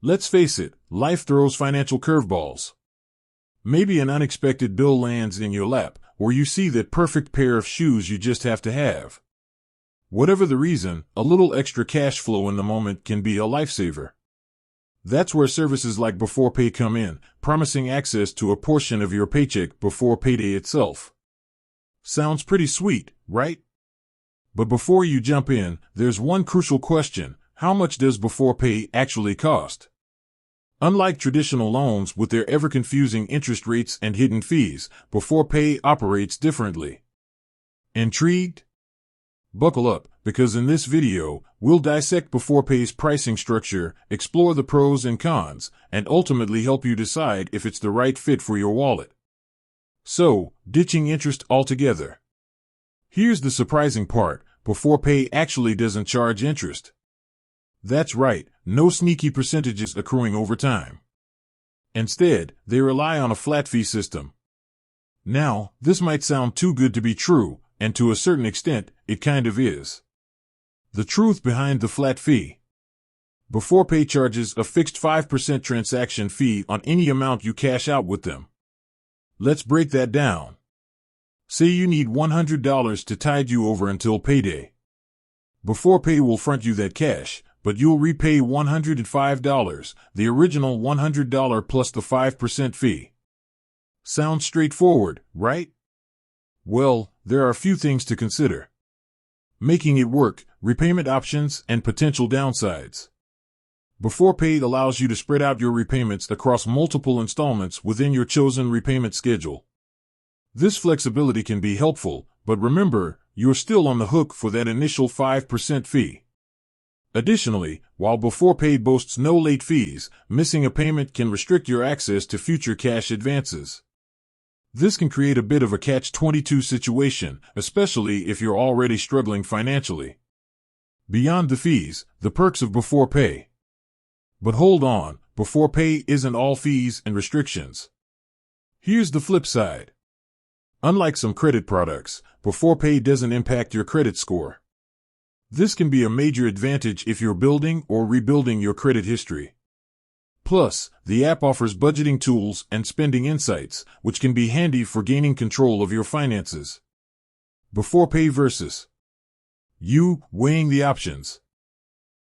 Let's face it, life throws financial curveballs. Maybe an unexpected bill lands in your lap, or you see that perfect pair of shoes you just have to have. Whatever the reason, a little extra cash flow in the moment can be a lifesaver. That's where services like beforepay come in, promising access to a portion of your paycheck before payday itself. Sounds pretty sweet, right? But before you jump in, there's one crucial question: how much does beforepay actually cost? Unlike traditional loans with their ever-confusing interest rates and hidden fees, beforepay operates differently. Intrigued? Buckle up, because in this video, we'll dissect beforepay's pricing structure, explore the pros and cons, and ultimately help you decide if it's the right fit for your wallet. So, ditching interest altogether. Here's the surprising part: beforepay actually doesn't charge interest. That's right, no sneaky percentages accruing over time. Instead, they rely on a flat fee system. Now, this might sound too good to be true, and to a certain extent, it kind of is. The truth behind the flat fee: beforepay charges a fixed 5% transaction fee on any amount you cash out with them. Let's break that down. Say you need $100 to tide you over until payday. Beforepay will front you that cash, but you'll repay $105, the original $100 plus the 5% fee. Sounds straightforward, right? Well, there are a few things to consider. Making it work, repayment options, and potential downsides. Beforepay allows you to spread out your repayments across multiple installments within your chosen repayment schedule. This flexibility can be helpful, but remember, you're still on the hook for that initial 5% fee. Additionally, while beforepay boasts no late fees, missing a payment can restrict your access to future cash advances. This can create a bit of a catch-22 situation, especially if you're already struggling financially. Beyond the fees, the perks of beforepay. But hold on, beforepay isn't all fees and restrictions. Here's the flip side. Unlike some credit products, beforepay doesn't impact your credit score. This can be a major advantage if you're building or rebuilding your credit history. Plus, the app offers budgeting tools and spending insights, which can be handy for gaining control of your finances. Beforepay versus you, weighing the options.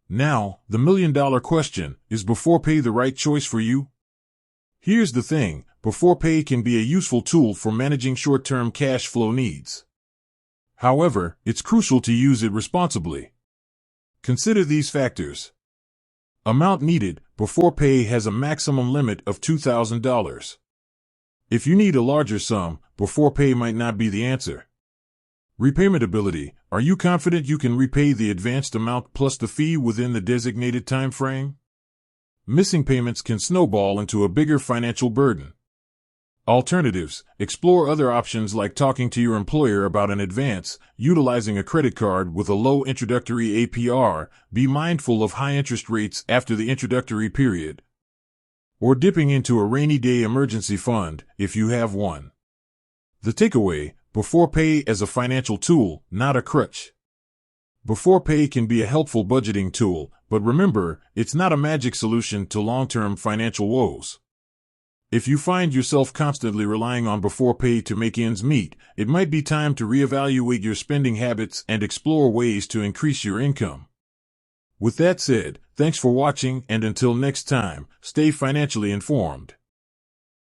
Now, the million-dollar question: is beforepay the right choice for you? Here's the thing: beforepay can be a useful tool for managing short-term cash flow needs. However, it's crucial to use it responsibly. Consider these factors. Amount needed: beforepay has a maximum limit of $2,000. If you need a larger sum, beforepay might not be the answer. Repayment ability: are you confident you can repay the advanced amount plus the fee within the designated time frame? Missing payments can snowball into a bigger financial burden. Alternatives: explore other options like talking to your employer about an advance, utilizing a credit card with a low introductory APR, be mindful of high interest rates after the introductory period, or dipping into a rainy day emergency fund, if you have one. The takeaway: beforepay as a financial tool, not a crutch. Beforepay can be a helpful budgeting tool, but remember, it's not a magic solution to long-term financial woes. If you find yourself constantly relying on beforepay to make ends meet, it might be time to reevaluate your spending habits and explore ways to increase your income. With that said, thanks for watching, and until next time, stay financially informed.